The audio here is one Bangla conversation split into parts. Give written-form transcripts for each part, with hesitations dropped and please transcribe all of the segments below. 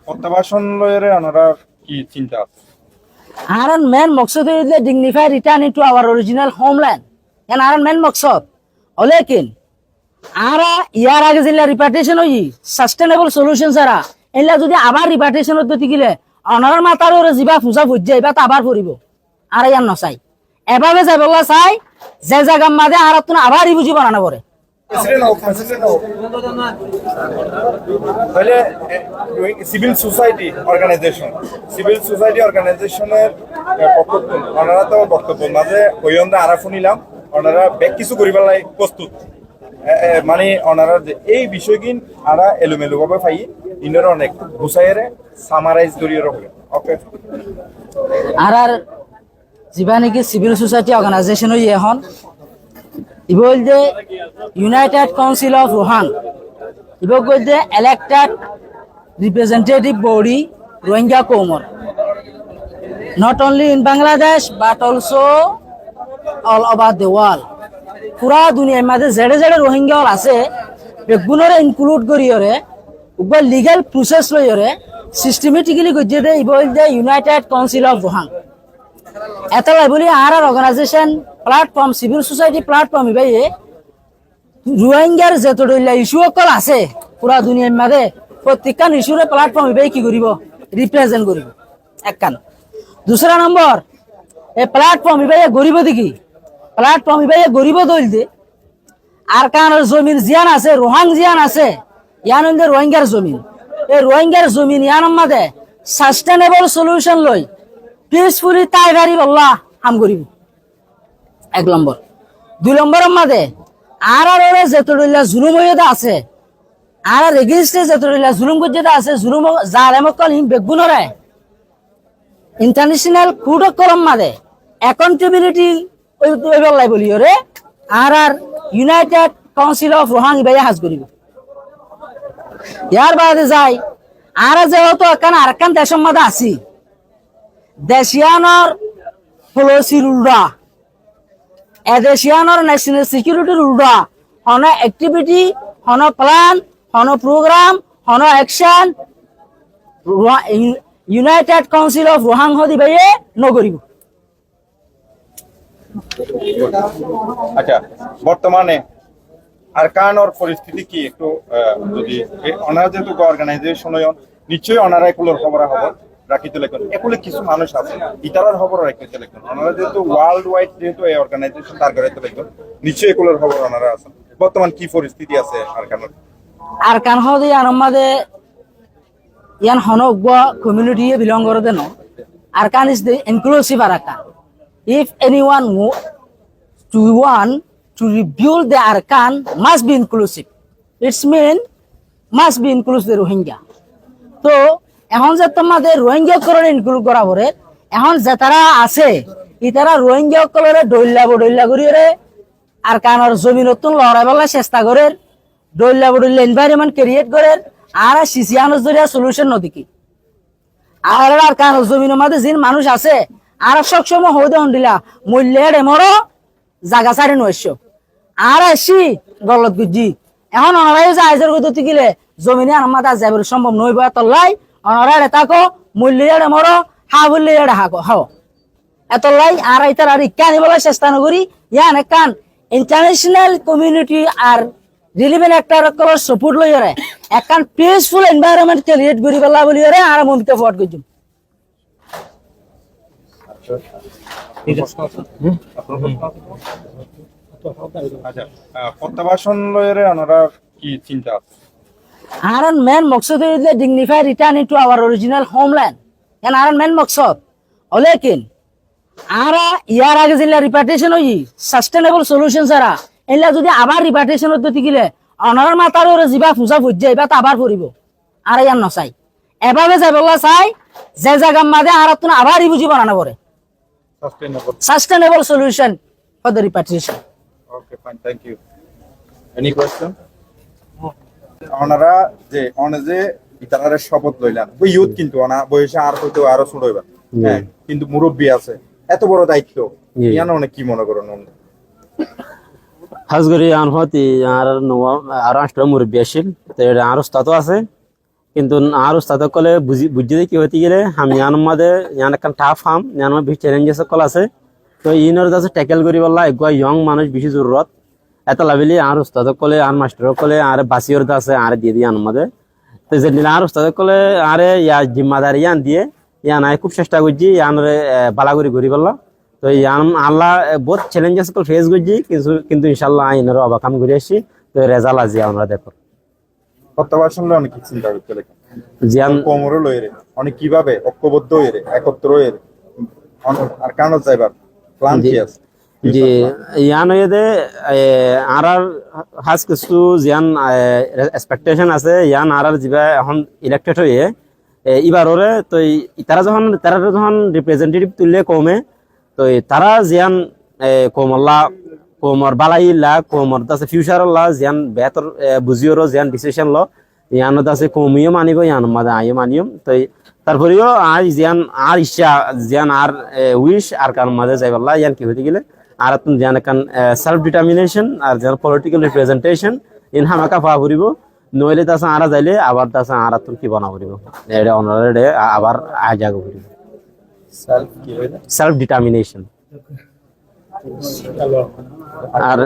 প্রত্যাবাসন লয়ের ওনারা কি চিন্তা আছে? Our main maksud is the dignified return into our original homeland. And our main maksud, olekin, ara year আগে যেলা রিপার্টেশন হই সাস্টেনেবল সলিউশন ছাড়া এলা যদি আবার রিপার্টেশন হতে গিলে অনার মাতার ওরে জিবা ফুজা ফুজে এবার আবার পড়িব আর ইয়ার নসাই এভাবে যাই বলা চাই যে জায়গা মাঝে আর তুমি আবার ই বুঝিব না পরে তাহলে সিভিল সোসাইটি অর্গানাইজেশনের ওনারা তো বক্তব্য মাঝে ওই অন্ধে আরাফু নিলাম ওনারা ব্যাক কিছু করিবার লাই প্রস্তুত মানে ওনারা এই বিষয়কিন আরা এলোমেলো ভাবে পাই ইনারা অনেক গুছাইরে সামারাইজ করিয়ে রাখবে। ওকে আর জিবা নাকি সিভিল সোসাইটি অর্গানাইজেশন হই এখন ইবল যে ইউনাইটেড কাউন্সিল অফ রোহাং ইবল যে ইলেক্টেড রিপ্রেজেন্টেটিভ বডি রোহিঙ্গা কৌমর not only in Bangladesh but also all over the world. পুরা দুনিয়ার মাঝে জেডে জেডে রোহিঙ্গা আছে বেগুনরে ইনক্লুড করিয়রে উবা লিগ্যাল প্রসেস লইরে সিস্টেমেটিক্যালি গজে দে ইবল যে ইউনাইটেড কাউন্সিল অফ রোহাং এতলাই বলি আর organisation platform civil society platform ইবাইয়ে রোহিঙ্গার যতডইলা ইস্যু অকল আছে পুরা দুনিয়ার মাঝে প্রত্যেকটা ইস্যুরে প্ল্যাটফর্ম ইবাই কি করিব রিপ্রেজেন্ট করিব একখান दूसरा नंबर ए प्लेटफॉर्म इबाइया गरीब दिखी प्लेटफॉर्म इबाइया गरीब दल दे আর কান জমিন জিয়ান আছে রোহাং জিয়ান আছে ইয়ান দে রোহিঙ্গার জমিন এই রোহিঙ্গার জমিন ইয়ান মাদে সাস্টেনেবল সলিউশন লই পিসফুলি তাই গারি আল্লাহ হাম করিব এক নম্বর দুই নম্বর মাদে আর ওরে যেতডইলা জুলুম হইদা আছে আর রেজিস্ট্রে যেতডইলা জুলুম গজেদা আছে জুলুম জালেমকল হিম বেগুনরে ইন্টারন্যাশনাল কোড অফ কলম মাদে অ্যাকাউন্টেবিলিটি ওই বলাই বলি রে আর ইউনাইটেড কাউন্সিল অফ রোহাং ইবাই হাজ করিব ইয়ার বাদে যাই আর যেহেতু এখানে আরেকখান দেশের মাঝে আছি দেশিয়ানোর পলিসির উল্টা এদেশিয়ানোর ন্যাশনাল সিকিউরিটির উল্টা হন অ্যাক্টিভিটি হন প্ল্যান হন প্রোগ্রাম হন action United Council of Rohang হদি বাইয়ে নগরিব। আচ্ছা বর্তমানে আর কানোর পরিস্থিতি কি একটু যদি ওনারা যেহেতু অর্গানাইজেশন নিশ্চয়ই ওনারা এগুলোর খবর খবর রাখিতে লেখেন এগুলো কিছু মানুষ আছে ইতারার খবর রাখিতে লেখেন ওনারা যেহেতু ওয়ার্ল্ড ওয়াইড যেহেতু এই অর্গানাইজেশন তার করাইতে লেখেন নিশ্চয়ই এগুলোর খবর ওনারা আছেন বর্তমান কি পরিস্থিতি আছে আর কানোর আর কান হদি আনমাদে ইয়ান হনগwa community belong করে দেন arkan is the inclusive arkan if anyone want to rebuild the arkan must be inclusive it's mean must be inclusive the rohingya তো এখন যে তোমাদের রোহিঙ্গা করে ইনক্লুড করা পরে এখন যে তারা আছে ইতারা রোহিঙ্গা করে ডইল্লা করিরে আরকানের জমি নতুন লড়াইবেলা চেষ্টা করে ডইল্লা এনভায়রনমেন্ট ক্রিয়েট করে আর সিসিয়ানোর জরিয়া সলিউশন নদিকি আর কান জমিনের মাঝে যিন মানুষ আছে আর সবসময় হইতে হন্ডিলা মূল্যের এমরো জাগা সারি নৈশ্য আর আসি গলত গুজি এখন অনারাই যে আইজের গতি গিলে জমিনে আমার যাইব সম্ভব নইব এতলাই অনারাই এটাকো মূল্যের এমরো হা বললে হাকো হাও এতলাই আর ইতার আর ইকা নিবলে চেষ্টা নকরি ইয়ান একান ইন্টারন্যাশনাল কমিউনিটি আর রিলিভেন্ট অ্যাক্টর কলর সাপোর্ট লইরে একখান পিসফুল এনভায়রনমেন্ট ক্রিয়েট করি বলা বলিরে আর মমিতে ফট কইজুম আচ্ছা প্রত্যাবাসন লয়ের ওনারা কি চিন্তা আছে? আর মেন মকসদ is the dignified return into our original homeland and আর মেন মকসদ olekin ara ইয়ার আগে যেলা রিপার্টেশন হই সাস্টেনেবল সলিউশন ছাড়া এলা যদি আবার রিপার্টেশন হতে গিলে অনার মাতার ওরে জিবা ফুজা ফুজে এবার আবার পড়িব আর ইয়ার নসাই এভাবে যাই বলা চাই যে জায়গা মাঝে আর তুমি আবার ই বুঝিব না পরে sustainable solution for the repatriation. Okay fine thank you any question ওনারা যে ইতারারে শপথ লইলেন ওই ইউথ কিন্তু ওনা বয়সে আর হয়তো আরো ছোট হইবা হ্যাঁ কিন্তু মুরব্বী আছে এত বড় দায়িত্ব ইয়ান অনেক কি মনে করেন খাস করে আনহতি আর নওয়া আর আষ্টটা মুরব্বী আসিল তো আর উস্তাদও আছে কিন্তু আর উস্তাদ কলে বুঝতে কি হতে গেলে আমি ইয়ান মাঝে ইয়ান একটা টাফ হাম ইয়ান বেশি চ্যালেঞ্জেস কল আছে তো ইনর কাছে ট্যাকেল করি বললা একগুয়া ইয়ং মানুষ বেশি জরুরত এত লাভিলি আর উস্তাদ কলে আর মাস্টার কলে আর বাসিওর আছে আর দিয়ে দিয়ে আমাদের তো যে আর উস্তাদ কলে আরে ইয়া জিম্মাদারি ইয়ান দিয়ে ইয়ান আয় খুব চেষ্টা করছি ইয়ানরে বালাগুড়ি ঘুরি বললা তো ইয়ান আল্লাহ বহুত চ্যালেঞ্জেস কল ফেস করছি কিন্তু ইনশাল্লাহ আইনের অবাকাম ঘুরে আসছি তো রেজাল্ট আজি আমরা দেখো প্রত্যাবার শুনলে অনেক কিছু চিন্তা করতে লেখেন জিয়ান কোমরও লয়েরে অনেক কিভাবে ঐক্যবদ্ধ হয়ে একত্র হয়ে আর কারণ যাইবার প্ল্যান কি আছে জি ইয়ান হয়ে আর হাজ কিছু জিয়ান এক্সপেকটেশন আছে ইয়ান আর যা এখন ইলেক্টেড হয়ে এবারে তো তারা যখন রিপ্রেজেন্টেটিভ তুললে কমে তো তারা জিয়ান কোমল্লা কোমর বালাইলা কোমর আছে ফিউচারল্লা জিয়ান বেতর বুঝিওরও জিয়ান ডিসিশন ল ইয়ান আছে কমিও মানিব ইয়ান মাদে আইও মানিও তো তারপরেও আর জিয়ান আর ইচ্ছা জিয়ান আর উইশ আর কার মাঝে যাইবাল্লা ইয়ান কি হতে গেলে আর তুমি জিয়ান কান সেলফ ডিটারমিনেশন আর জিয়ান পলিটিক্যাল রিপ্রেজেন্টেশন ইন হামাকা পা ফুরিব নইলে তাছে আরা যাইলে আবার তাছে আরা তুমি কি বানা ফুরিব এটা অনারে আবার আজাগ ফুরিব সেলফ কি হইলো সেলফ ডিটারমিনেশন আর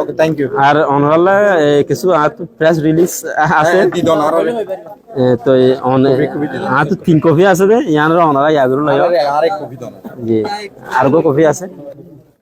ওকে থ্যাংক ইউ আর অনারালে কিছু প্রেস রিলিজ আছে দিদন আর তো আর তো 3 কপি আছে দে ইয়ানরা অনারা ইয়াগুলো লয় আরেক কবি দন জি আর গো কপি আছে